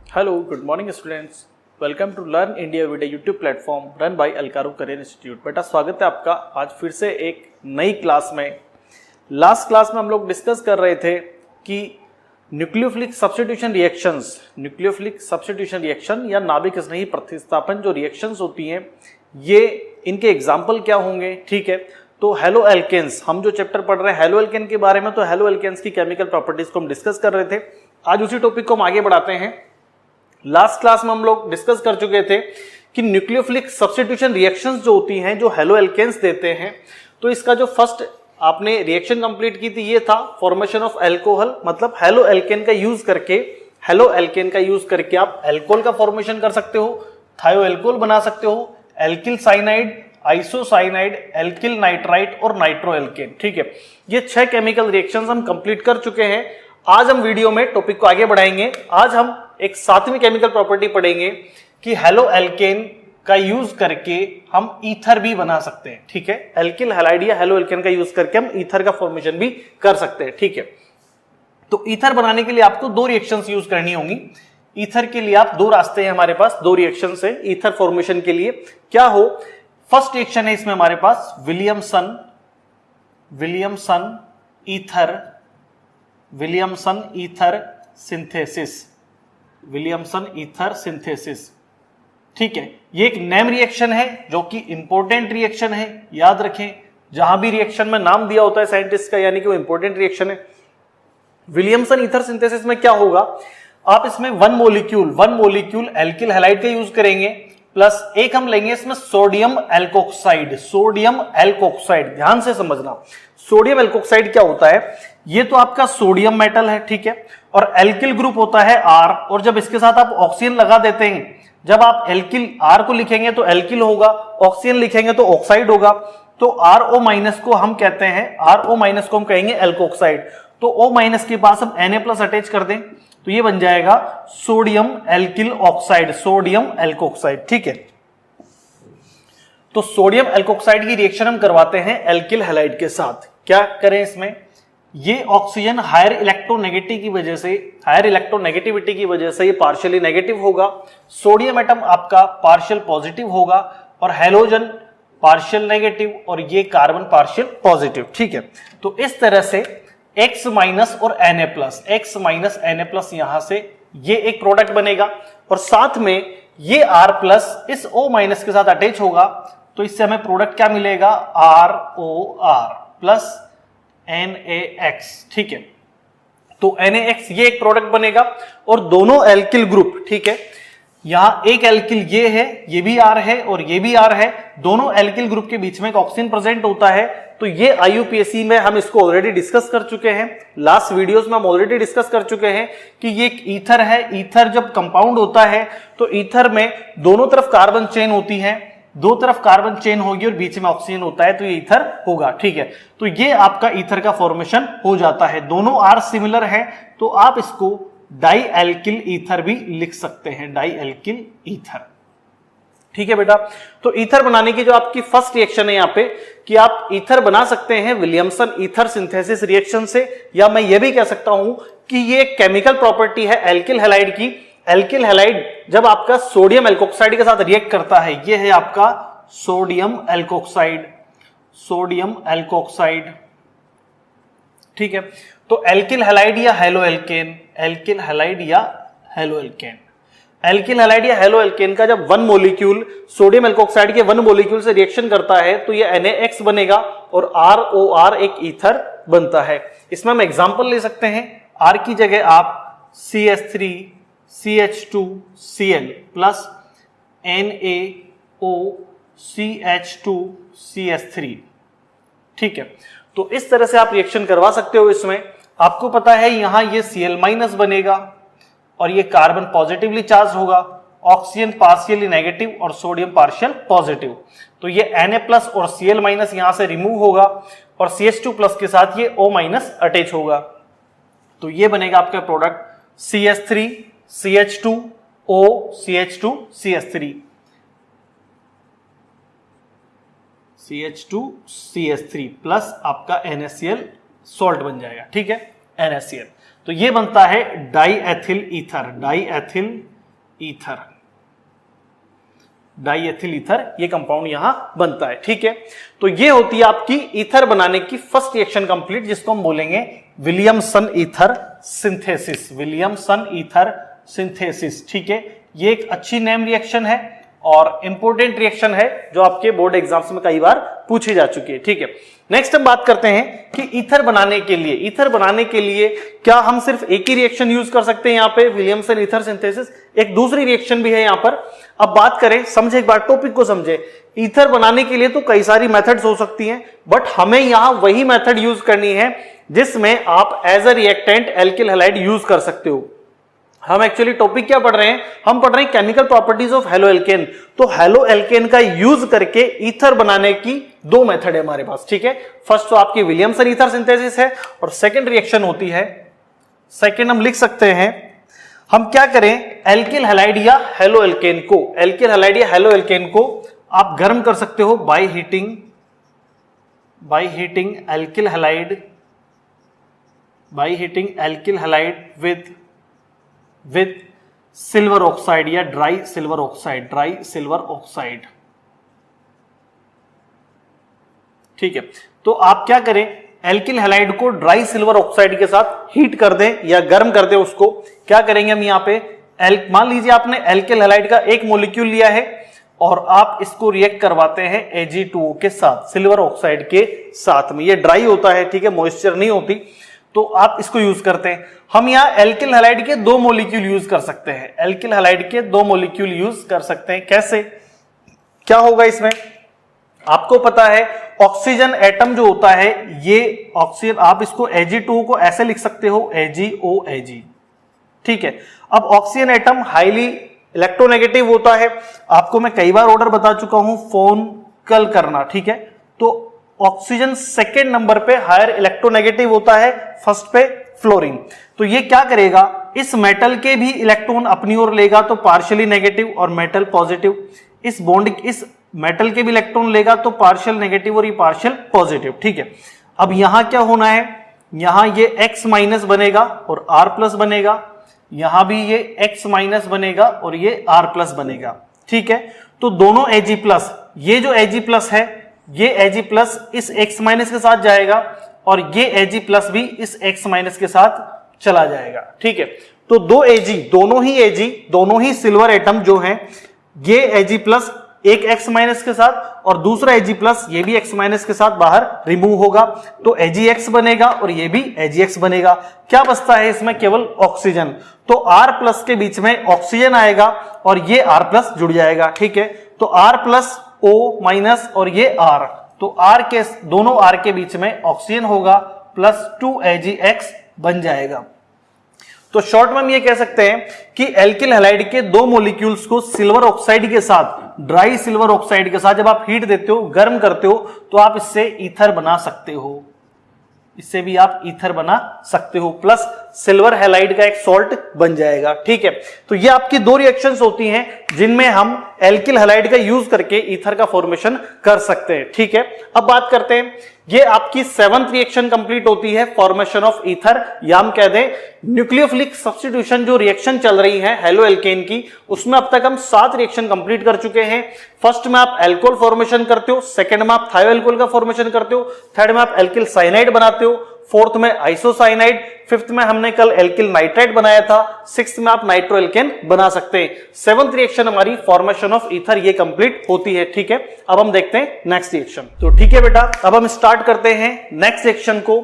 Hello, good morning students. Welcome to learn India with YouTube platform run by अलकारू career institute. बेटा स्वागत है आपका आज फिर से एक नई क्लास में। लास्ट क्लास में हम लोग डिस्कस कर रहे थे कि न्यूक्लियोफिलिक सब्स्टिट्यूशन रिएक्शन या नाभिक स्नेही प्रतिस्थापन जो रिएक्शंस होती हैं ये इनके एग्जाम्पल क्या होंगे। ठीक है, तो हेलो एल्केन्स, हम जो चैप्टर पढ़ रहे हैं हेलो एल्केन के बारे में, तो हेलो एल्केन्स की केमिकल प्रॉपर्टीज को हम डिस्कस कर रहे थे। आज उसी टॉपिक को हम आगे बढ़ाते हैं। लास्ट क्लास में हम लोग डिस्कस कर चुके थे कि न्यूक्लियोफिलिक सब्स्टिट्यूशन रिएक्शंस जो होती हैं जो हेलो एल्केन्स देते हैं, तो इसका जो फर्स्ट आपने रिएक्शन कंप्लीट की थी ये था फॉर्मेशन ऑफ अल्कोहल, मतलब हेलो एल्केन का यूज करके आप अल्कोहल का फॉर्मेशन कर सकते हो, थायो अल्कोहल बना सकते हो, alkyl cyanide, isocyanide, alkyl nitrite और नाइट्रो एल्केन। ठीक है, ये 6 केमिकल रिएक्शंस हम कंप्लीट कर चुके हैं। आज हम वीडियो में टॉपिक को आगे बढ़ाएंगे। आज हम एक 7वीं केमिकल प्रॉपर्टी पढ़ेंगे कि हेलो एल्केन का यूज करके हम ईथर भी बना सकते हैं। ठीक है, एल्किल हैलाइड या हेलो एल्केन का यूज करके हम ईथर का फॉर्मेशन भी कर सकते हैं। ठीक है, तो ईथर बनाने के लिए आपको 2 रिएक्शंस यूज करनी होंगी। ईथर के लिए आप 2 रास्ते हैं, हमारे पास 2 रिएक्शंस हैं ईथर फॉर्मेशन के लिए। क्या हो, फर्स्ट रिएक्शन है इसमें हमारे पास विलियमसन ईथर सिंथेसिस। ठीक है, ये एक नेम रिएक्शन है जो कि इंपॉर्टेंट रिएक्शन है, याद रखें। जहां भी रिएक्शन में नाम दिया होता है साइंटिस्ट का, यानी कि वो इंपॉर्टेंट रिएक्शन है। विलियमसन ईथर सिंथेसिस में क्या होगा, आप इसमें वन मोलिक्यूल एल्किल हैलाइड का यूज करेंगे, प्लस एक हम लेंगे इसमें सोडियम एल्कोक्साइड। ध्यान से समझना, सोडियम एल्कोक्साइड क्या होता है, ये तो आपका सोडियम मेटल है। ठीक है, और एल्किल ग्रुप होता है R, और जब इसके साथ आप ऑक्सीजन लगा देते हैं, जब आप एल्किल R को लिखेंगे तो एल्किल होगा, ऑक्सीजन लिखेंगे तो ऑक्साइड होगा। तो RO- को हम कहते हैं, RO- को हम कहेंगे एल्कोक्साइड। तो O- के पास हम Na+ अटैच कर दें तो ये बन जाएगा sodium alkyl oxide, sodium alkoxide. ठीक है, तो सोडियम एल्कोक्साइड की रिएक्शन हम करवाते हैं एल्किल हैलाइड के साथ। क्या करें इसमें, ये ऑक्सीजन हायर इलेक्ट्रोनेगेटिविटी की वजह से ये पार्शियली नेगेटिव होगा, सोडियम एटम आपका पार्शियल पॉजिटिव होगा, और हैलोजन पार्शियल नेगेटिव, और ये कार्बन पार्शियल पॉजिटिव। ठीक है, तो इस तरह से X- और Na+, यहां से ये एक प्रोडक्ट बनेगा, और साथ में ये R+ इस O- के साथ अटैच होगा, तो इससे हमें प्रोडक्ट क्या मिलेगा, ROR प्लस NaX। ठीक है, तो NaX ये एक प्रोडक्ट बनेगा, और दोनों एल्किल ग्रुप, ठीक है, यहां एक एल्किल ये है, ये भी R है और ये भी R है, दोनों एल्किल ग्रुप के बीच में एक ऑक्सीजन प्रेजेंट होता है। तो ये IUPAC में हम इसको ऑलरेडी डिस्कस कर चुके हैं, लास्ट वीडियोस में हम ऑलरेडी डिस्कस कर चुके हैं कि ये एक ईथर है। ईथर जब कंपाउंड होता है तो ईथर में दोनों तरफ कार्बन चेन होती है, 2 तरफ कार्बन चेन होगी और बीच में ऑक्सीजन होता है, तो ये ईथर होगा। ठीक है, तो ये आपका ईथर का फॉर्मेशन हो जाता है। दोनों R सिमिलर है, तो आप इसको डाई एल्किल ईथर भी लिख सकते हैं, डाई एल्किल ईथर। ठीक है बेटा, तो ईथर बनाने की जो आपकी फर्स्ट रिएक्शन है यहाँ पे कि आप ईथर बना सकते हैं विलियमसन ईथर सिंथेसिस रिएक्शन से, या मैं ये भी कह सकता हूं कि ये केमिकल प्रॉपर्टी है एल्किल हैलाइड की। एल्किल हैलाइड जब आपका सोडियम एल्कोक्साइड के साथ रिएक्ट करता है, ये है आपका सोडियम एल्कोक्साइड। ठीक है, तो एल्किल हैलाइड या हेलो एल्केन, एल्किल हैलाइड या हेलो एल्केन का जब 1 मोलिक्यूल सोडियम एल्कोक्साइड के 1 मोलिक्यूल से रिएक्शन करता है तो ये NaX बनेगा और ROR एक ईथर बनता है। इसमें हम एग्जांपल ले सकते हैं, R की जगह आप CH3 CH2Cl plus NaOCH2 CH3। ठीक है, तो इस तरह से आप रिएक्शन करवा सकते हो। इसमें आपको पता है यहां ये Cl- बनेगा और ये कार्बन पॉजिटिवली चार्ज होगा, ऑक्सीजन पार्शियली नेगेटिव और सोडियम पार्शियल पॉजिटिव। तो ये Na+ और Cl- यहां से रिमूव होगा और CH2+ के साथ ये O- अटैच होगा, तो ये बनेगा आपका product CH3 CH2O CH2 CH3 plus आपका NaCl सॉल्ट बन जाएगा। ठीक है, NaCl, तो ये बनता है die ethyl ether, ether, die ethyl ether, ये कंपाउंड यहां बनता है। ठीक है, तो ये होती है आपकी ईथर बनाने की फर्स्ट रिएक्शन कंप्लीट, जिसको हम बोलेंगे Williamson ether synthesis, Williamson ether synthesis. ठीक है, ये एक अच्छी नेम रिएक्शन है और इंपॉर्टेंट रिएक्शन है जो आपके बोर्ड एग्जाम्स में कई बार पूछी जा चुकी है। ठीक है, नेक्स्ट हम बात करते हैं कि ईथर बनाने के लिए क्या हम सिर्फ एक ही रिएक्शन यूज कर सकते हैं यहाँ पे, विलियमसन ईथर सिंथेसिस, एक दूसरी रिएक्शन भी है यहाँ पर। अब बात करें, समझे एक बार टॉपिक को समझे, ईथर बनाने के लिए तो कई सारी मेथड्स हो सकती हैं, बट हमें यहाँ वही मेथड यूज करनी है जिसमें आप as a reactant alkyl halide use कर सकते हो। हम एक्चुअली टॉपिक क्या पढ़ रहे हैं, हम पढ़ रहे हैं chemical properties of halo alkane. तो हेलो एल्केन का यूज करके ईथर बनाने की दो मेथड है हमारे पास। ठीक है, फर्स्ट तो आपकी विलियमसन ईथर सिंथेसिस है और सेकंड रिएक्शन होती है, सेकंड हम लिख सकते हैं, हम क्या करें, एल्किल हैलाइड या हेलो एल्केन को, एल्किल हैलाइड या हेलो एल्केन को आप गर्म कर सकते हो by heating alkyl halide with silver oxide या ड्राई सिल्वर ऑक्साइड। ठीक है, तो आप क्या करें, एल्किल हैलाइड को ड्राई सिल्वर ऑक्साइड के साथ हीट कर दें या गर्म कर दें। उसको क्या करेंगे हम यहाँ पे, मान लीजिए आपने एल्किल हैलाइड का एक मॉलिक्यूल लिया है और आप इसको रिएक्ट करवाते हैं Ag2O के साथ, सिल्वर ऑक्साइड के साथ में। ये ड्राई होता है, ठीक है, मॉइस्चर नहीं होती, तो आप इसको यूज करते हैं। हम यहाँ एल्किल हैलाइड के दो मॉलिक्यूल यूज कर सकते हैं, एल्किल हैलाइड के दो मॉलिक्यूल यूज कर सकते हैं। कैसे, क्या होगा इसमें, आपको पता है ऑक्सीजन एटम जो होता है, ये ऑक्सीजन, आप इसको Ag2O को ऐसे लिख सकते हो AgOAg। ठीक है, अब ऑक्सीजन एटम हाईली इलेक्ट्रोनेगेटिव होता है, आपको मैं कई बार ऑर्डर बता चुका हूं, फोनकल करना। ठीक है, तो ऑक्सीजन सेकेंड नंबर पे हायर इलेक्ट्रोनेगेटिव होता है, फर्स्ट पे फ्लोरीन। तो ये क्या करेगा, इस मेटल के भी इलेक्ट्रॉन अपनी ओर लेगा तो पार्शियली नेगेटिव और मेटल पॉजिटिव, इस बॉन्ड, इस मेटल के भी इलेक्ट्रॉन लेगा तो पार्शियल नेगेटिव और ये पार्शियल पॉजिटिव। ठीक है, अब यहां क्या होना है, यहां ये X माइनस बनेगा और R प्लस बनेगा, यहां भी ये X माइनस बनेगा और ये R प्लस बनेगा। ठीक है, तो दोनों Ag प्लस, ये जो Ag प्लस है, ये Ag प्लस इस X माइनस के साथ जाएगा और ये Ag प्लस भी इस X माइनस के साथ चला जाएगा। ठीक है, तो दो Ag, दोनों ही सिल्वर एटम जो हैं, ये Ag प्लस एक X माइनस के साथ और दूसरा Ag प्लस ये भी X माइनस के साथ बाहर रिमूव होगा, तो AgX बनेगा और ये भी AgX बनेगा। क्या बचता है इसमें, केवल ऑक्सीजन, तो R प्लस के बीच में ऑक्सीजन आएगा और ये R प्लस जुड़ जाएगा। ठीक है, तो R प्लस O माइनस और ये R, तो R के दोनों R के बीच में ऑक्सीजन होगा प्लस 2AgX बन जाएगा। तो शॉर्ट में हम ये कह सकते हैं कि एल्किल हैलाइड के दो मॉलिक्यूल्स को सिल्वर ऑक्साइड के साथ, ड्राई सिल्वर ऑक्साइड के साथ जब आप हीट देते हो, गर्म करते हो, तो आप इससे ईथर बना सकते हो, इससे भी आप ईथर बना सकते हो, प्लस सिल्वर हैलाइड का एक सॉल्ट बन जाएगा। ठीक है, तो ये आपकी दो रिएक्शंस होती हैं जिनमें हम एल्किल हैलाइड का यूज करके ईथर का फॉर्मेशन कर सकते हैं। ठीक है, अब बात करते हैं, ये आपकी 7th रिएक्शन कंप्लीट होती है, फॉर्मेशन ऑफ ईथर, या हम कह दें न्यूक्लियोफिलिक सब्स्टिट्यूशन जो रिएक्शन चल रही है हेलो एल्केन की, उसमें अब तक हम 7 रिएक्शन कंप्लीट कर चुके हैं। फर्स्ट में आप एल्कोहल फॉर्मेशन करते हो, सेकंड में आप थायो एल्कोहल का फॉर्मेशन करते हो, थर्ड में आप एल्किल साइनाइड बनाते हो, फोर्थ में आइसोसाइनाइड, फिफ्थ में हमने कल एल्किल नाइट्राइड बनाया था, सिक्स्थ में आप नाइट्रो एल्केन बना सकते हैं। 7th रिएक्शन हमारी फॉर्मेशन ऑफ ईथर ये कंप्लीट होती है। ठीक है, अब हम देखते हैं नेक्स्ट रिएक्शन। तो ठीक है बेटा, अब हम स्टार्ट करते हैं नेक्स्ट रिएक्शन को,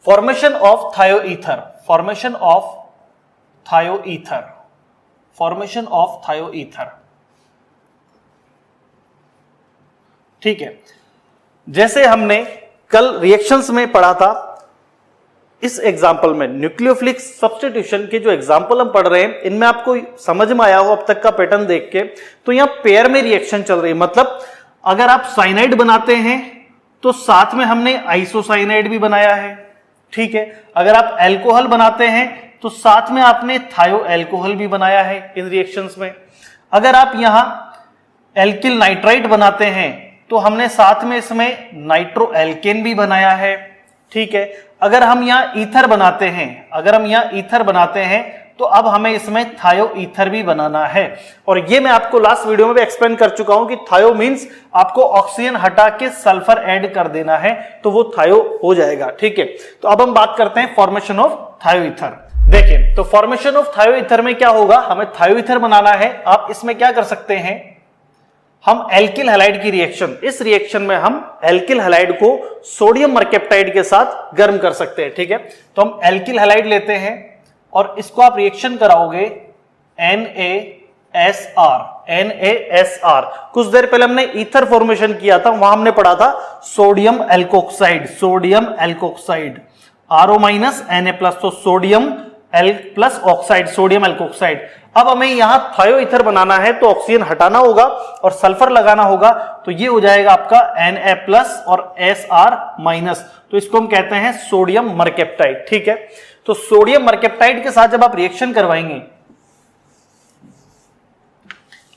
फॉर्मेशन ऑफ थायो ईथर, फॉर्मेशन ऑफ थायो ईथर, फॉर्मेशन ऑफ थायो ईथर। ठीक है, जैसे हमने कल रिएक्शंस में पढ़ा था, इस एग्जाम्पल में न्यूक्लियोफिलिक सब्स्टिट्यूशन के जो एग्जाम्पल हम पढ़ रहे हैं, इनमें आपको समझ में आया हो अब तक का पैटर्न देख के, तो यहां पेयर में रिएक्शन चल रही है। मतलब अगर आप साइनाइड बनाते हैं तो साथ में हमने आइसोसाइनाइड भी बनाया है। ठीक है, अगर आप एल्कोहल बनाते हैं तो साथ में आपने थायो एल्कोहल भी बनाया है इन रिएक्शंस में। अगर आप यहां एल्किल नाइट्राइड बनाते हैं तो हमने साथ में इसमें नाइट्रो एल्केन भी बनाया है। ठीक है, अगर हम यहां ईथर बनाते हैं, अगर हम यहां ईथर बनाते हैं तो अब हमें इसमें थायो ईथर भी बनाना है। और ये मैं आपको लास्ट वीडियो में भी एक्सप्लेन कर चुका हूं कि थायो मींस आपको ऑक्सीजन हटा के सल्फर ऐड कर देना है तो वो थायो हो जाएगा। ठीक है, तो अब हम बात करते हैं फॉर्मेशन ऑफ थायो ईथर। देखिए, तो फॉर्मेशन ऑफ थायो ईथर में क्या होगा, हमें थायो ईथर बनाना है। आप इसमें क्या कर सकते हैं, हम एल्किल हैलाइड की रिएक्शन, इस रिएक्शन में हम एल्किल हैलाइड को सोडियम मरकेप्टाइड के साथ गर्म कर सकते हैं। ठीक है, तो हम एल्किल हैलाइड लेते हैं और इसको आप रिएक्शन कराओगे NaSR। कुछ देर पहले हमने ईथर फॉर्मेशन किया था, वहां हमने पढ़ा था sodium alkoxide RO minus Na+, तो sodium L plus oxide, sodium alkoxide. अब हमें यहां थायो ईथर बनाना है तो ऑक्सीजन हटाना होगा और सल्फर लगाना होगा, तो ये हो जाएगा आपका Na+ और SR-, तो इसको हम कहते हैं सोडियम मरकेप्टाइड। ठीक है, तो सोडियम मरकेप्टाइड के साथ जब आप रिएक्शन करवाएंगे,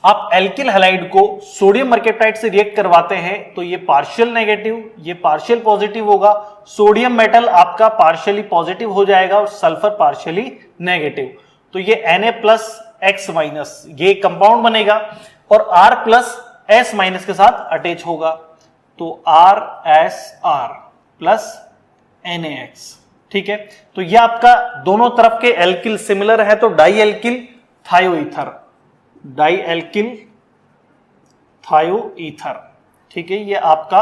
आप एल्किल हैलाइड को सोडियम मरकेप्टाइड से रिएक्ट करवाते हैं तो ये पार्शियल नेगेटिव, ये पार्शियल पॉजिटिव होगा। सोडियम मेटल आपका पार्शियली पॉजिटिव हो जाएगा और सल्फर पार्शियली नेगेटिव, तो ये Na+X- ये कंपाउंड बनेगा और R+S- के साथ अटैच होगा, तो RSR प्लस NaX। ठीक है, तो ये आपका दोनों तरफ के एल्किल सिमिलर है, तो डाई एल्किल थायो ईथर। ठीक है, ये आपका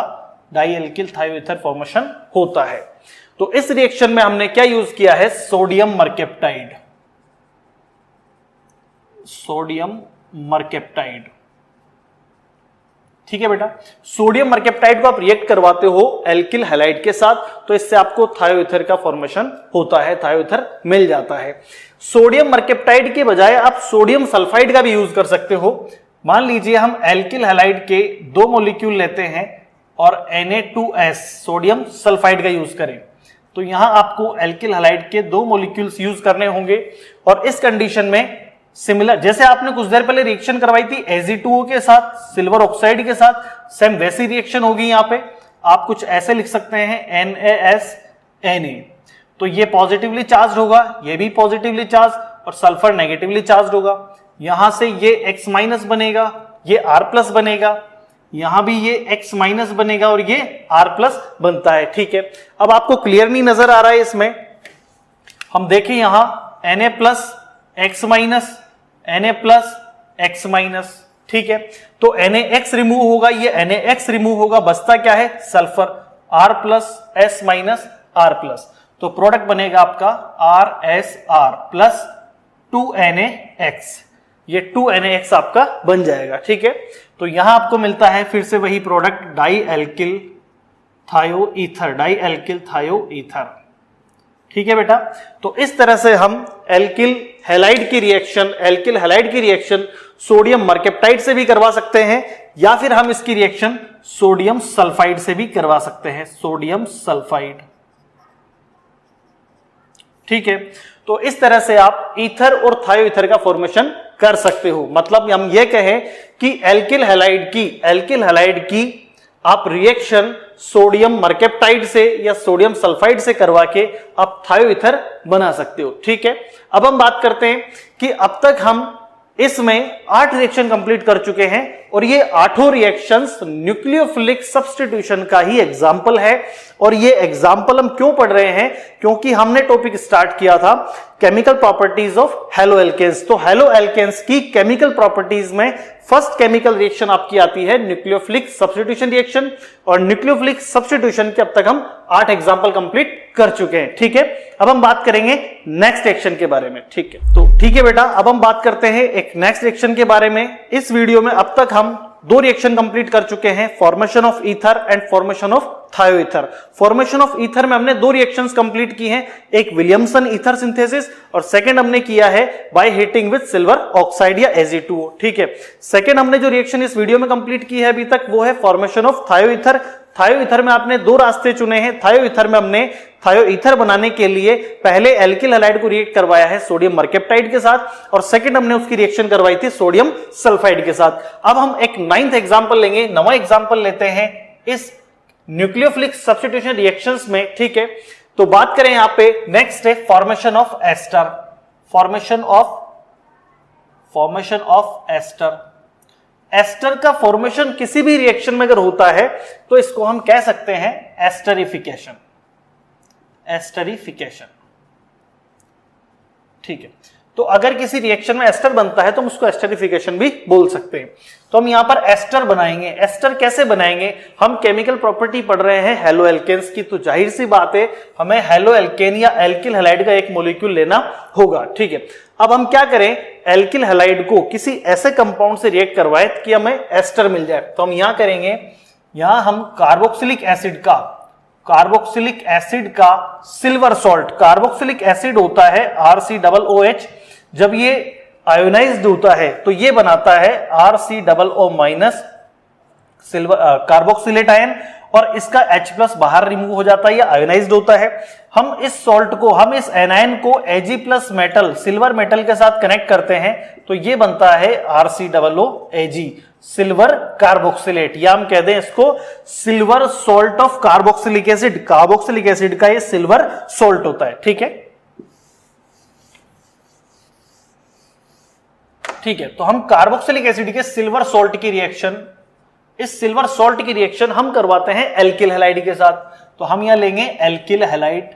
डाई एल्किल थायो ईथर फॉर्मेशन होता है। तो इस रिएक्शन में हमने क्या यूज किया है, सोडियम मरकेप्टाइड। ठीक है बेटा, सोडियम मरकेप्टाइड को आप रिएक्ट करवाते हो एल्किल हैलाइड के साथ, तो इससे आपको थायो ईथर का फॉर्मेशन होता है, थायो ईथर मिल जाता है। सोडियम मरकेप्टाइड के बजाय आप सोडियम सल्फाइड का भी यूज कर सकते हो। मान लीजिए हम एल्किल हैलाइड के 2 मॉलिक्यूल लेते हैं और Na2S सोडियम सल्फाइड का यूज करें, तो यहां आपको एल्किल हैलाइड के 2 मॉलिक्यूल्स यूज करने होंगे। और इस कंडीशन में सिमिलर, जैसे आपने कुछ देर पहले रिएक्शन करवाई थी Ag2O के साथ सिल्वर ऑक्साइड के साथ, सेम वैसी रिएक्शन होगी। यहां पे आप कुछ ऐसे लिख सकते हैं NaSNa, तो ये पॉजिटिवली चार्ज होगा, ये भी पॉजिटिवली चार्ज, और सल्फर नेगेटिवली चार्ज होगा। यहां से ये X- बनेगा, ये R+ बनेगा, यहां भी ये X- बनेगा और ये R+ बनता है। ठीक है, अब आपको क्लियर नहीं नजर आ रहा है इसमें, हम देखें यहां Na+X-, ठीक है, तो NaX रिमूव होगा, ये NaX रिमूव होगा, बचता क्या है, सल्फर R+S- R+, तो प्रोडक्ट बनेगा आपका RSR प्लस 2NaX, ये 2NaX आपका बन जाएगा। ठीक है, तो यहां आपको मिलता है फिर से वही प्रोडक्ट डाई एल्किल थायो ईथर। ठीक है बेटा, तो इस तरह से हम एल्किल हैलाइड की रिएक्शन सोडियम मरकेप्टाइड से भी करवा सकते हैं, या फिर हम इसकी रिएक्शन सोडियम सल्फाइड से भी करवा सकते हैं, सोडियम सल्फाइड। ठीक है, तो इस तरह से आप ईथर और थायो ईथर का फॉर्मेशन कर सकते हो। मतलब हम ये कहें कि एल्किल हैलाइड की आप रिएक्शन सोडियम मरकेप्टाइड से या सोडियम सल्फाइड से करवा के आप थायो ईथर बना सकते हो। ठीक है, अब हम बात करते हैं कि अब तक हम इसमें 8 रिएक्शन कंप्लीट कर चुके हैं और ये 8 रिएक्शंस न्यूक्लियोफिलिक सब्स्टिट्यूशन का ही एग्जाम्पल है। और ये एग्जाम्पल हम क्यों पढ़ रहे हैं, क्योंकि हमने टॉपिक स्टार्ट किया था chemical properties of haloalkanes. तो हेलो एल्केन्स की केमिकल प्रॉपर्टीज में फर्स्ट केमिकल रिएक्शन आपकी आती है न्यूक्लियोफिलिक सब्स्टिट्यूशन रिएक्शन, और न्यूक्लियोफिलिक सब्स्टिट्यूशन के अब तक हम 8 एग्जाम्पल कंप्लीट कर चुके हैं। ठीक है, अब हम बात करेंगे नेक्स्ट रिएक्शन के बारे में। ठीक है, तो ठीक है बेटा, अब हम बात करते हैं एक नेक्स्ट रिएक्शन के बारे में। इस वीडियो में अब तक हम 2 रिएक्शन कंप्लीट कर चुके हैं, formation of ether and formation of थायो ईथर। फॉर्मेशन ऑफ ईथर में हमने 2 रिएक्शंस कंप्लीट की हैं, एक विलियमसन ईथर सिंथेसिस और सेकंड हमने किया है by heating with silver oxide या Ag2O। ठीक है, सेकंड हमने जो रिएक्शन इस वीडियो में कंप्लीट की है अभी तक वो है फॉर्मेशन ऑफ थायो ईथर। थायो ईथर में आपने 2 रास्ते चुने हैं। थायो ईथर में हमने थायो ईथर बनाने के लिए पहले एल्किल हैलाइड को रिएक्ट करवाया है सोडियम मरकेप्टाइड के साथ, और सेकंड हमने उसकी रिएक्शन करवाई थी सोडियम सल्फाइड के साथ। अब हम एक 9th एग्जांपल लेंगे, 9वां एग्जांपल लेते हैं इस न्यूक्लियोफिलिक सब्स्टिट्यूशन रिएक्शंस में। ठीक है, तो बात करें यहां पे नेक्स्ट है formation of ester. Formation of ester. Ester का फॉर्मेशन किसी भी रिएक्शन में अगर होता है तो इसको हम कह सकते हैं एस्टरिफिकेशन। ठीक है, तो अगर किसी रिएक्शन में एस्टर बनता है तो हम उसको एस्टरिफिकेशन भी बोल सकते हैं। तो हम यहां पर एस्टर बनाएंगे। एस्टर कैसे बनाएंगे? हम केमिकल प्रॉपर्टी पढ़ रहे हैं हेलो एल्केन्स की, तो जाहिर सी बात है हमें हेलो एल्केन या एल्किल हैलाइड का एक मॉलिक्यूल लेना होगा। ठीक है, अब हम क्या करें, एल्किल हैलाइड को किसी ऐसे कंपाउंड से रिएक्ट करवाए कि हमें एस्टर मिल जाए। तो हम यहां करेंगे, यहां हम कार्बोक्सिलिक एसिड का सिल्वर सॉल्ट, कार्बोक्सिलिक एसिड होता है RCOOH, जब ये आयोनाइज्ड होता है तो ये बनाता है RCOO minus silver carboxylate ion, और इसका H+ बाहर रिमूव हो जाता है, ये आयोनाइज्ड होता है। हम इस सॉल्ट को, हम इस एनायन को Ag+ मेटल, सिल्वर मेटल के साथ कनेक्ट करते हैं तो ये बनता है RCOOAg, सिल्वर कार्बोक्सिलेट, या हम कह दें इसको silver salt of carboxylic acid. Carboxylic acid का ये सिल्वर सॉल्ट होता है। ठीक है, तो हम कार्बोक्सिलिक एसिड के सिल्वर सॉल्ट की रिएक्शन, इस सिल्वर सॉल्ट की रिएक्शन हम करवाते हैं एल्किल हैलाइड के साथ। तो हम यहां लेंगे एल्किल हैलाइड,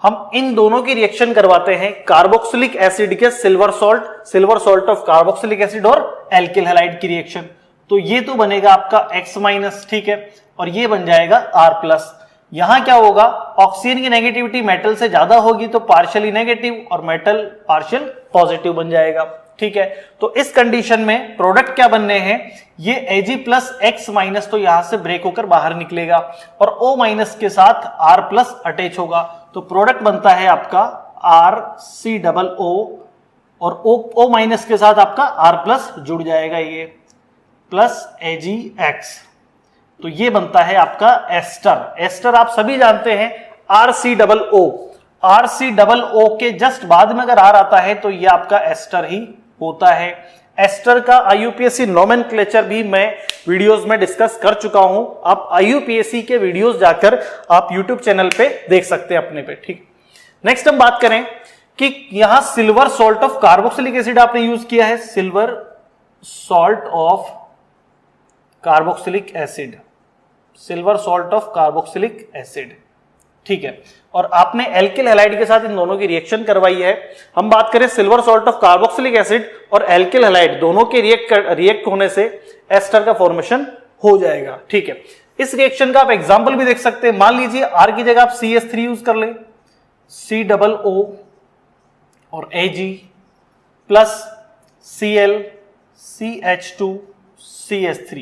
हम इन दोनों की रिएक्शन करवाते हैं कार्बोक्सिलिक एसिड के silver salt of carboxylic acid और एल्किल हैलाइड की रिएक्शन। तो ये तो बनेगा आपका X-। ठीक है, और ये बन जाएगा R+। यहां क्या होगा, ऑक्सीजन की नेगेटिविटी मेटल से ज्यादा होगी तो पार्शियली नेगेटिव और मेटल पार्शियल पॉजिटिव बन जाएगा। ठीक है, तो इस कंडीशन में प्रोडक्ट क्या बनने हैं, ये Ag+ X- तो यहां से ब्रेक होकर बाहर निकलेगा और O- के साथ R+ अटैच होगा, तो प्रोडक्ट बनता है आपका RCOO और O- के साथ आपका R+ जुड़ जाएगा, ये प्लस AgX, तो ये बनता है आपका एस्टर। एस्टर आप सभी जानते हैं RCOO के जस्ट बाद में अगर R आता है तो ये आपका एस्टर ही होता है। एस्टर का IUPAC नोमेनक्लेचर भी मैं वीडियोस में डिस्कस कर चुका हूं, आप IUPAC के वीडियोस जाकर आप YouTube चैनल पे देख सकते हैं अपने पे। ठीक, नेक्स्ट हम बात करें कि यहां silver salt of carboxylic acid आपने यूज किया है, silver salt of carboxylic acid, silver salt of carboxylic acid. ठीक है, और आपने एल्किल हैलाइड के साथ इन दोनों की रिएक्शन करवाई है। हम बात करें silver salt of carboxylic acid और एल्किल हैलाइड दोनों के रिएक्ट होने से एस्टर का फॉर्मेशन हो जाएगा। ठीक है, इस रिएक्शन का आप एग्जांपल भी देख सकते हैं। मान लीजिए R की जगह आप CH3 यूज कर ले, COO और Ag plus Cl CH2 CH3,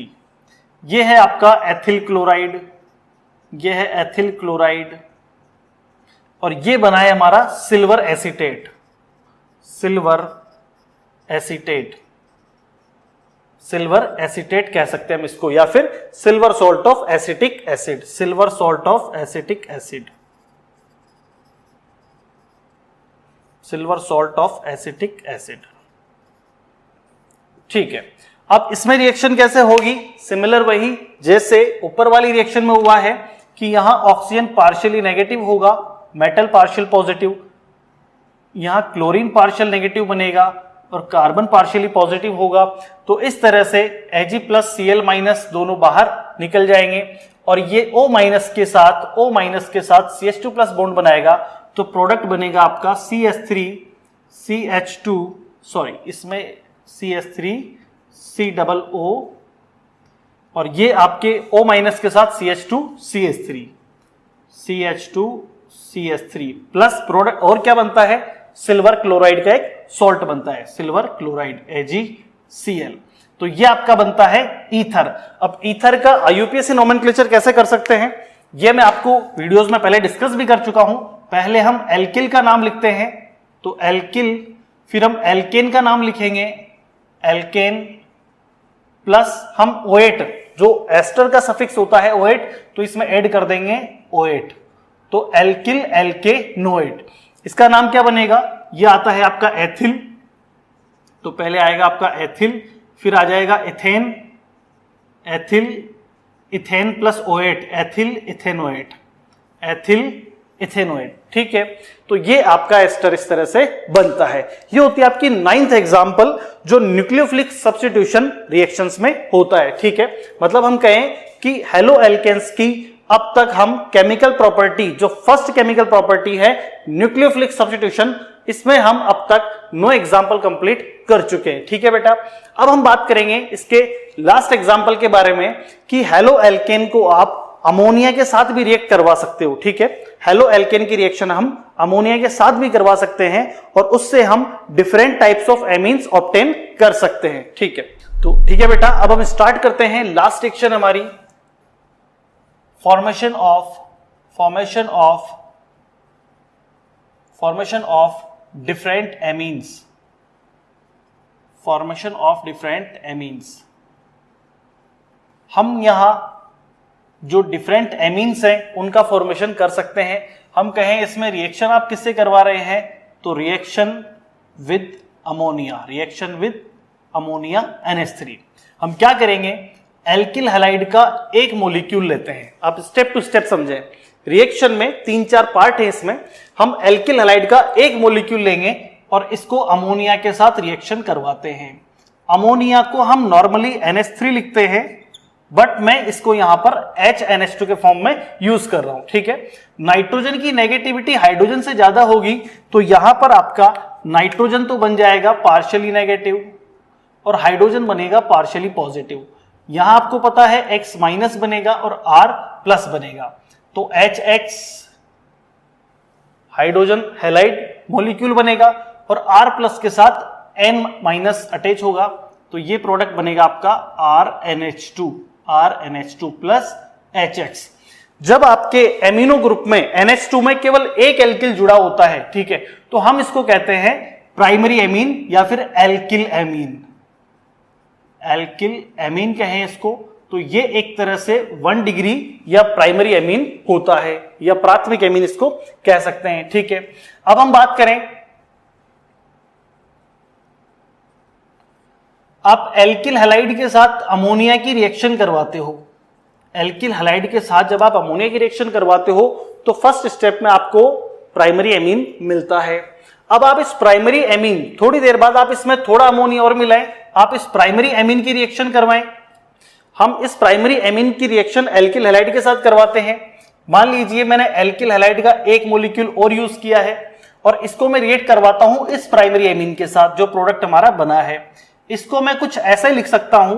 ये है आपका एथिल क्लोराइड, ये है एथिल क्लोराइड, और ये बना है हमारा सिल्वर एसीटेट, सिल्वर एसीटेट कह सकते हैं हम इसको, या फिर silver salt of acetic acid, silver salt of acetic acid, silver salt of acetic acid. ठीक है, अब इसमें रिएक्शन कैसे होगी, सिमिलर वही जैसे ऊपर वाली रिएक्शन में हुआ है कि यहां ऑक्सीजन पार्शियली नेगेटिव होगा, मेटल पार्शियल पॉजिटिव, यहां क्लोरीन पार्शियल नेगेटिव बनेगा और कार्बन पार्शियली पॉजिटिव होगा। तो इस तरह से Ag+ Cl- दोनों बाहर निकल जाएंगे और ये O- के साथ CH2+ बॉन्ड बनाएगा, तो प्रोडक्ट बनेगा आपका CH3 CH2, सॉरी इसमें CH3 COO और ये आपके O- के साथ CH2 CH3 प्लस प्रोडक्ट और क्या बनता है, सिल्वर क्लोराइड का एक सॉल्ट बनता है, सिल्वर क्लोराइड AgCl। तो ये आपका बनता है ईथर। अब ईथर का IUPAC नोमेनक्लेचर कैसे कर सकते हैं, ये मैं आपको वीडियोस में पहले डिस्कस भी कर चुका हूं। पहले हम एल्किल का नाम लिखते हैं, तो एल्किल, फिर हम एल्केन का नाम लिखेंगे, एल्केन, प्लस हम O8, जो एस्टर का सफिक्स होता है O8, तो इसमें ऐड कर देंगे O8, तो एल्किल एल्केनोएट। इसका नाम क्या बनेगा, ये आता है आपका एथिल, तो पहले आएगा आपका एथिल, फिर आ जाएगा ethane, ethyl ethane plus O8, ethyl ethanoate, ethyl ethanoate. ठीक है, तो ये आपका एस्टर इस तरह से बनता है। ये होती है आपकी 9th एग्जांपल जो न्यूक्लियोफिलिक सब्स्टिट्यूशन रिएक्शंस में होता है। ठीक है, मतलब हम कहें कि हेलो एल्केन्स की अब तक हम केमिकल प्रॉपर्टी, जो फर्स्ट केमिकल प्रॉपर्टी है न्यूक्लियोफिलिक सब्स्टिट्यूशन, इसमें हम अब तक 9 एग्जांपल कंप्लीट कर चुके हैं। ठीक है बेटा, अब हम बात करेंगे इसके लास्ट एग्जांपल के बारे में कि हेलो एल्केन को आप अमोनिया के साथ भी रिएक्ट करवा सकते हो। ठीक है, हेलो एल्केन की रिएक्शन हम अमोनिया के साथ भी करवा सकते हैं और उससे हम different types of amines obtain कर सकते हैं। ठीक है, तो ठीक है बेटा, अब हम स्टार्ट करते हैं लास्ट रिएक्शन हमारी, formation of different amines. Formation of different amines, हम यहां जो डिफरेंट एमीन्स हैं उनका फॉर्मेशन कर सकते हैं। हम कहें इसमें रिएक्शन आप किससे करवा रहे हैं, तो रिएक्शन विद अमोनिया NH3। हम क्या करेंगे, एल्किल हैलाइड का एक मॉलिक्यूल लेते हैं। आप स्टेप टू स्टेप समझें, रिएक्शन में 3-4 पार्ट है, इसमें हम एल्किल हैलाइड का एक मॉलिक्यूल लेंगे और इसको अमोनिया के साथ रिएक्शन करवाते हैं। अमोनिया को हम नॉर्मली NH3 लिखते हैं, बट मैं इसको यहां पर HNH2 के फॉर्म में यूज कर रहा हूं। ठीक है, नाइट्रोजन की नेगेटिविटी हाइड्रोजन से ज्यादा होगी, तो यहां पर आपका नाइट्रोजन तो बन जाएगा पार्शियली नेगेटिव और हाइड्रोजन बनेगा पार्शियली पॉजिटिव। यहां आपको पता है X माइनस बनेगा और R प्लस बनेगा, तो HX हाइड्रोजन हैलाइड मॉलिक्यूल बनेगा और R प्लस के साथ N माइनस अटैच होगा, तो ये प्रोडक्ट बनेगा आपका RNH2 प्लस HX। जब आपके एमिनो ग्रुप में NH2 में केवल एक एल्किल जुड़ा होता है, ठीक है, तो हम इसको कहते हैं प्राइमरी एमीन या फिर एल्किल एमीन कहें इसको। तो ये एक तरह से 1 डिग्री या प्राइमरी एमीन होता है या प्राथमिक एमीन इसको कह सकते हैं। ठीक है, अब हम बात करें, आप एल्किल हैलाइड के साथ अमोनिया की रिएक्शन करवाते हो। एल्किल हैलाइड के साथ जब आप अमोनिया की रिएक्शन करवाते हो तो फर्स्ट स्टेप में आपको प्राइमरी एमीन मिलता है। अब आप इस प्राइमरी एमीन, थोड़ी देर बाद आप इसमें थोड़ा अमोनिया और मिलाएं, आप इस प्राइमरी एमीन की रिएक्शन करवाएं। हम इस प्राइमरी एमीन की रिएक्शन एल्किल हैलाइड के साथ करवाते हैं। मान लीजिए मैंने एल्किल हैलाइड का एक मॉलिक्यूल और यूज किया है और इसको मैं रिएक्ट करवाता हूं इस प्राइमरी एमीन के साथ, जो प्रोडक्ट हमारा बना है। इसको मैं कुछ ऐसे लिख सकता हूं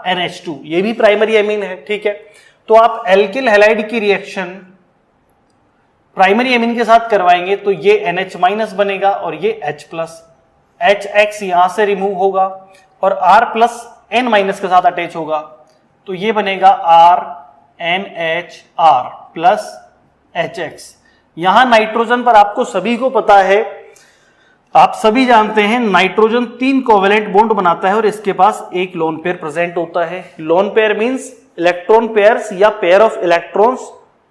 RNH2, ये भी प्राइमरी एमीन है। ठीक है, तो आप एल्किल हैलाइड की रिएक्शन प्राइमरी एमीन के साथ करवाएंगे तो ये NH माइनस बनेगा और ये H प्लस, HX यहां से रिमूव होगा और R प्लस N माइनस के साथ अटैच होगा, तो ये बनेगा RNHR प्लस HX। यहां नाइट्रोजन पर आपको सभी को पता है, आप सभी जानते हैं, नाइट्रोजन 3 कोवेलेंट बॉन्ड बनाता है और इसके पास एक लोन पेयर प्रेजेंट होता है। Lone pair means electron pairs या pair of electrons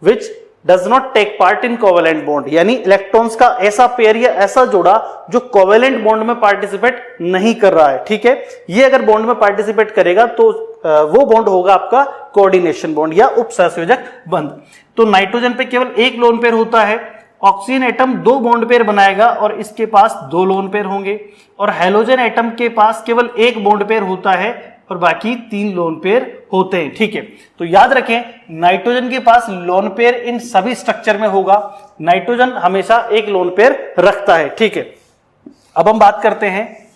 which does not take part in covalent bond, यानी इलेक्ट्रॉन्स का ऐसा पेयर या ऐसा जोड़ा जो कोवेलेंट बॉन्ड में पार्टिसिपेट नहीं कर रहा है। ठीक है, ये अगर बॉन्ड में पार्टिसिपेट करेगा तो वो बॉन्ड होगा आपका कोऑर्डिनेशन बॉन्ड या उपसहसंयोजक बंध। तो नाइट्रोजन पे केवल एक लोन पेयर होता है, ऑक्सीजन एटम 2 बॉन्ड पेयर बनाएगा और इसके पास 2 लोन पेयर होंगे, और हेलोजन एटम के पास केवल एक बॉन्ड पेयर होता है और बाकी 3 लोन पेयर होते हैं। ठीक है, तो याद रखें नाइट्रोजन के पास लोन पेयर इन सभी स्ट्रक्चर में होगा। नाइट्रोजन हमेशा एक लोन पेयर रखता है। ठीक है, अब हम बात करते हैं,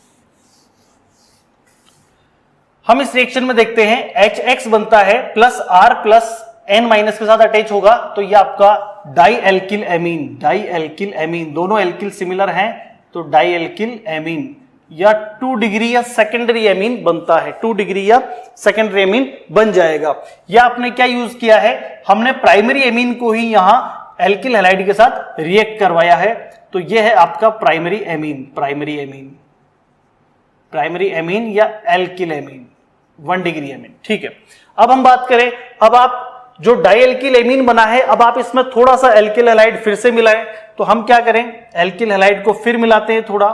हम इस रिएक्शन में देखते हैं HX बनता है plus R plus N minus के साथ अटैच होगा, तो ये आपका डाई एल्किल एमीन, दोनों एल्किल सिमिलर हैं तो डाई एल्किल एमीन या 2 डिग्री या सेकेंडरी एमीन बनता है, 2 डिग्री या सेकेंडरी एमीन बन जाएगा। या आपने क्या यूज किया है, हमने प्राइमरी एमीन को ही यहां एल्किल हैलाइड के साथ रिएक्ट करवाया है, तो यह है आपका प्राइमरी एमीन या एल्किल एमीन, 1 डिग्री एमीन। ठीक है, अब हम बात करें, अब आप जो डाइएल्किल एमीन बना है, अब आप इसमें थोड़ा सा एल्किल हैलाइड फिर से मिलाएं, तो हम क्या करें, एल्किल हैलाइड को फिर मिलाते हैं थोड़ा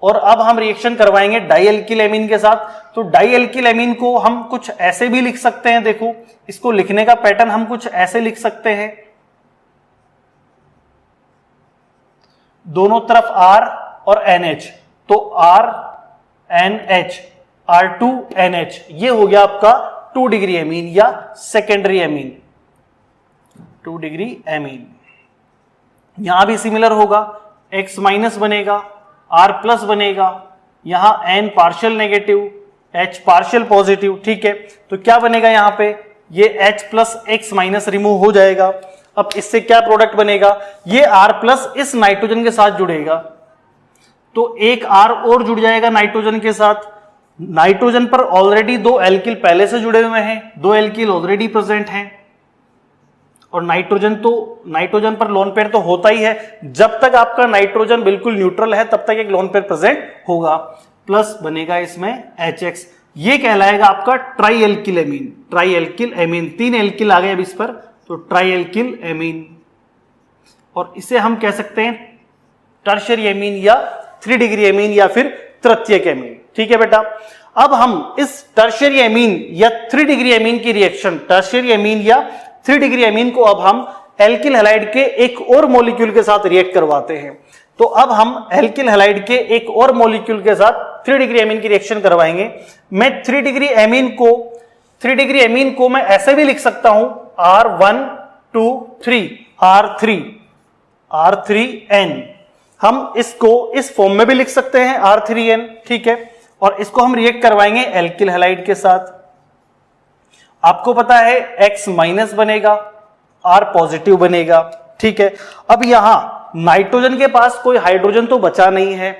और अब हम रिएक्शन करवाएंगे डाई एल्किल एमीन के साथ। तो डाई एल्किल एमीन को हम कुछ ऐसे भी लिख सकते हैं, देखो इसको लिखने का पैटर्न हम कुछ ऐसे लिख सकते हैं, दोनों तरफ R और NH, तो RNH R2NH, ये हो गया आपका 2 डिग्री एमीन या सेकेंडरी एमीन, 2 डिग्री एमीन। यहां भी सिमिलर होगा, X माइनस बनेगा, R प्लस बनेगा, यहां N partial negative, H partial positive, ठीक है। तो क्या बनेगा यहां पे, ये H plus X minus remove हो जाएगा। अब इससे क्या प्रोडक्ट बनेगा, ये R प्लस इस नाइट्रोजन के साथ जुड़ेगा, तो एक R और जुड़ जाएगा नाइट्रोजन के साथ। नाइट्रोजन पर ऑलरेडी 2 एल्किल पहले से जुड़े हुए हैं, 2 एल्किल ऑलरेडी प्रेजेंट हैं, और नाइट्रोजन पर लोन पेयर तो होता ही है। जब तक आपका नाइट्रोजन बिल्कुल न्यूट्रल है तब तक एक लोन पेयर प्रेजेंट होगा, प्लस बनेगा इसमें HX, ये कहलाएगा आपका tri alkyl amine. Tri alkyl amine, 3 alkyl आ गए अब इस पर, तो ट्राई एल्किल एमीन। और इसे हम कह सकते हैं टर्शियरी एमीन या 3 डिग्री एमीन या फिर तृतीयक एमीन, ठीक है बेटा। अब हम इस टर्शियरी एमीन या 3 डिग्री एमीन की रिएक्शन, टर्शियरी एमीन या 3 डिग्री एमीन को अब हम एल्किल हैलाइड के एक और मॉलिक्यूल के साथ रिएक्ट करवाते हैं। तो अब हम एल्किल हैलाइड के एक और मॉलिक्यूल के साथ 3 डिग्री एमीन की रिएक्शन करवाएंगे। मैं 3 डिग्री एमीन को मैं ऐसे भी लिख सकता हूं, R1 2 3 R3N, हम इसको इस फॉर्म में भी लिख सकते हैं R3N, ठीक है। और इसको हम रिएक्ट करवाएंगे एल्किल हैलाइड के साथ। आपको पता है X माइनस बनेगा, R पॉजिटिव बनेगा, ठीक है। अब यहां नाइट्रोजन के पास कोई हाइड्रोजन तो बचा नहीं है।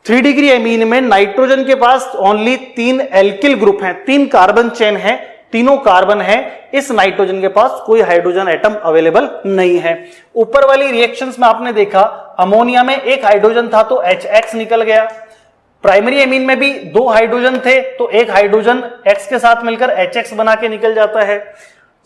3 डिग्री एमीन में नाइट्रोजन के पास ओनली 3 एल्किल ग्रुप हैं, 3 कार्बन चेन है, तीनों कार्बन है। इस नाइट्रोजन के पास कोई हाइड्रोजन एटम अवेलेबल नहीं है। ऊपर वाली रिएक्शंस में आपने देखा अमोनिया में 1 हाइड्रोजन था तो HX निकल गया। प्राइमरी एमीन में भी 2 हाइड्रोजन थे तो 1 हाइड्रोजन X के साथ मिलकर HX बना के निकल जाता है।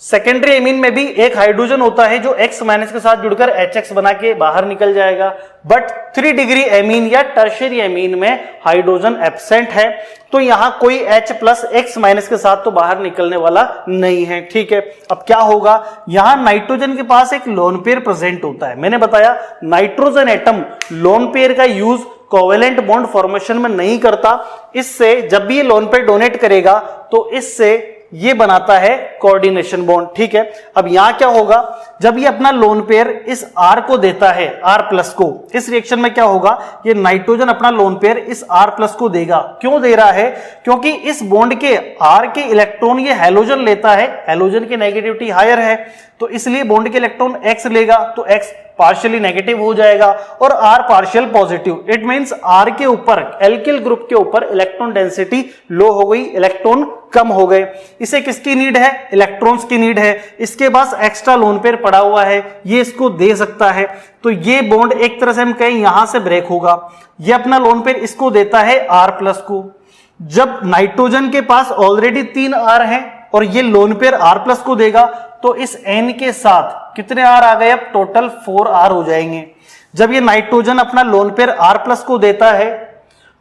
सेकेंडरी एमीन में भी 1 हाइड्रोजन होता है जो X माइनस के साथ जुड़कर HX बना के बाहर निकल जाएगा। बट 3 डिग्री एमीन या टर्शियरी एमीन में हाइड्रोजन एब्सेंट है, तो यहां कोई H प्लस X माइनस के साथ तो बाहर निकलने वाला नहीं है, ठीक है। अब क्या होगा, यहां नाइट्रोजन के पास एक लोन पेयर प्रेजेंट होता है। मैंने बताया नाइट्रोजन एटम लोन पेयर का यूज कोवेलेंट बॉन्ड फॉर्मेशन में नहीं करता। इससे जब भी ये लोन पेयर डोनेट करेगा तो इससे ये बनाता है कोऑर्डिनेशन बॉन्ड, ठीक है। अब यहां क्या होगा, जब ये अपना लोन पेयर इस R को देता है, R प्लस को, इस रिएक्शन में क्या होगा, ये नाइट्रोजन अपना लोन पेयर इस R प्लस को देगा। क्यों दे रहा है, क्योंकि इस बॉन्ड के R के इलेक्ट्रॉन ये हैलोजन लेता है, हैलोजन की नेगेटिविटी हायर है, तो इसलिए बॉन्ड के इलेक्ट्रॉन X लेगा, तो X पार्शियली नेगेटिव हो जाएगा और R partial positive. It means R के ऊपर, एल्किल ग्रुप के ऊपर इलेक्ट्रॉन डेंसिटी लो हो गई, इलेक्ट्रॉन कम हो गए। इसे किसकी नीड है, इलेक्ट्रॉन्स की नीड है। इसके पास एक्स्ट्रा लोन पेयर पड़ा हुआ है, ये इसको दे सकता है, तो ये बॉन्ड एक तरह से हम कहें यहां से ब्रेक होगा। ये अपना लोन पेयर इसको देता है R प्लस को। जब नाइट्रोजन के पास ऑलरेडी 3 R हैं और ये लोन पेयर R प्लस को देगा, तो इस N के साथ कितने R आ गए, अब टोटल 4 R हो जाएंगे। जब ये नाइट्रोजन अपना लोन पेयर R प्लस को देता है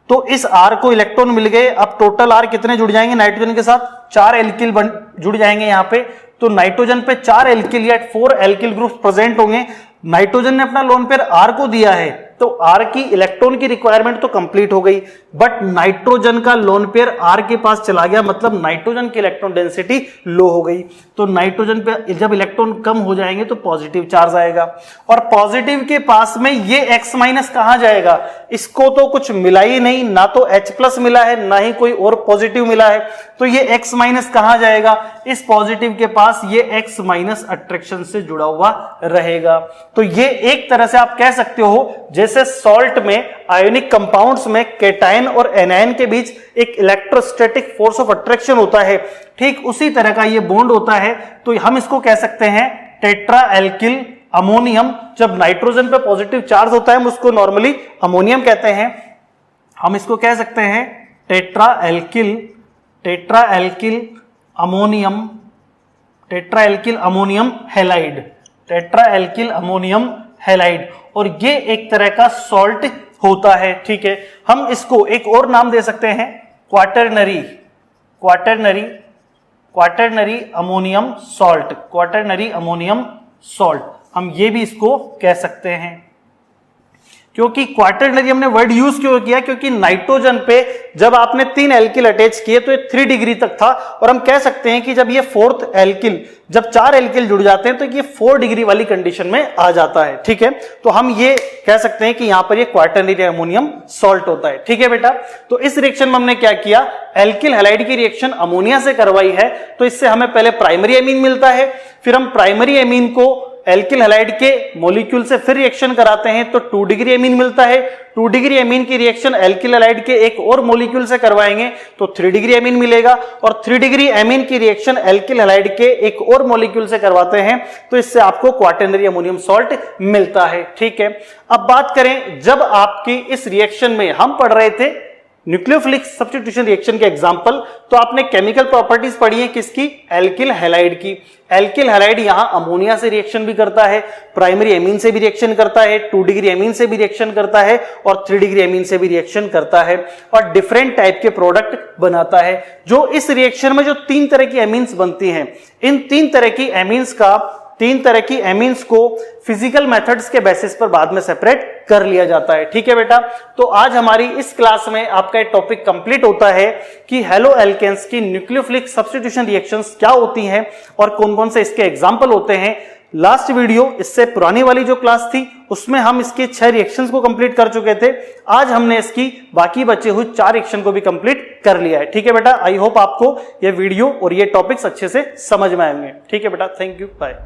तो इस R को इलेक्ट्रॉन मिल गए, अब टोटल R कितने जुड़ जाएंगे नाइट्रोजन के साथ, 4 एल्किल जुड़ जाएंगे यहां पे। तो नाइट्रोजन पे 4 एल्किल या 4 एल्किल ग्रुप प्रेजेंट होंगे। नाइट्रोजन ने अपना लोन पेयर R को दिया है तो R की इलेक्ट्रॉन की रिक्वायरमेंट तो कंप्लीट हो गई, बट नाइट्रोजन का लोन पेयर R के पास चला गया, मतलब नाइट्रोजन की इलेक्ट्रॉन डेंसिटी लो हो गई। तो नाइट्रोजन पे जब इलेक्ट्रॉन कम हो जाएंगे तो पॉजिटिव चार्ज आएगा, और पॉजिटिव के पास में ये X माइनस कहां जाएगा, इसको तो कुछ मिला ही नहीं, ना तो H प्लस मिला है ना ही कोई और पॉजिटिव मिला है, तो ये X माइनस कहां जाएगा, इस पॉजिटिव के पास ये X माइनस अट्रैक्शन से जुड़ा हुआ रहेगा। तो ये एक तरह से आप कह सकते हो जैसे सॉल्ट में आयोनिक कंपाउंड्स में केटायन और एनायन के बीच एक इलेक्ट्रोस्टैटिक फोर्स ऑफ अट्रैक्शन होता है, ठीक उसी तरह का ये बॉन्ड होता है। तो हम इसको कह सकते हैं टेट्रा एल्किल अमोनियम। जब नाइट्रोजन पे पॉजिटिव चार्ज होता है हम उसको नॉर्मली अमोनियम कहते हैं, हम इसको कह सकते हैं tetra alkyl ammonium halide, tetra alkyl ammonium halide. और ये एक तरह का सॉल्ट होता है। ठीक है, हम इसको एक और नाम दे सकते हैं, quaternary ammonium salt, quaternary ammonium salt, हम ये भी इसको कह सकते हैं। क्योंकि क्वाटरनरी हमने वर्ड यूज क्यों किया, क्योंकि नाइट्रोजन पे जब आपने 3 एल्किल अटैच किए तो ये 3 डिग्री तक था, और हम कह सकते हैं कि जब ये 4th एल्किल, जब 4 एल्किल जुड़ जाते हैं तो ये 4 डिग्री वाली कंडीशन में आ जाता है। ठीक है, तो हम ये कह सकते हैं कि यहां पर ये क्वाटरनरी अमोनियम सॉल्ट होता है। ठीक है बेटा, तो इस रिएक्शन में हमने क्या किया, एल्किल हैलाइड की रिएक्शन अमोनिया से करवाई है, तो इससे हमें पहले प्राइमरी एमीन मिलता है, फिर हम प्राइमरी एमीन को एल्किल हैलाइड के मॉलिक्यूल से फिर रिएक्शन कराते हैं तो 2 डिग्री एमीन मिलता है। 2 डिग्री एमीन की रिएक्शन एल्किल हैलाइड के एक और मॉलिक्यूल से करवाएंगे तो 3 डिग्री एमीन मिलेगा, और 3 डिग्री एमीन की रिएक्शन एल्किल हैलाइड के एक और मॉलिक्यूल से करवाते हैं तो इससे आपको क्वाटरनरी अमोनियम सॉल्ट मिलता है। ठीक है, अब बात करें, जब आपकी इस रिएक्शन में हम पढ़ रहे थे न्यूक्लियोफिलिक सब्स्टिट्यूशन रिएक्शन के एग्जांपल, तो आपने केमिकल प्रॉपर्टीज पढ़ी है किसकी, एल्किल हैलाइड की। एल्किल हैलाइड यहां अमोनिया से रिएक्शन भी करता है, प्राइमरी एमीन से भी रिएक्शन करता है, 2 डिग्री एमीन से भी रिएक्शन करता है, और 3 डिग्री एमीन से भी रिएक्शन करता है, और डिफरेंट टाइप के प्रोडक्ट बनाता है। जो इस रिएक्शन में जो 3 तरह की एमीन्स बनती हैं, इन 3 तरह की एमीन्स को फिजिकल मेथड्स के बेसिस पर बाद में सेपरेट कर लिया जाता है। ठीक है बेटा, तो आज हमारी इस क्लास में आपका एक टॉपिक कंप्लीट होता है कि हेलो एल्केन्स की न्यूक्लियोफिलिक सब्स्टिट्यूशन रिएक्शंस क्या होती हैं और कौन कौन से इसके एग्जांपल होते हैं। लास्ट वीडियो, इससे पुरानी वाली जो क्लास थी, उसमें हम इसके 6 रिएक्शंस को कंप्लीट कर चुके थे। आज हमने इसकी बाकी बचे हुए 4 रिएक्शन को भी कंप्लीट कर लिया है। ठीक है बेटा, आई होप आपको ये वीडियो और ये टॉपिक्स अच्छे से समझ में आएंगे। ठीक है बेटा, थैंक यू, बाय।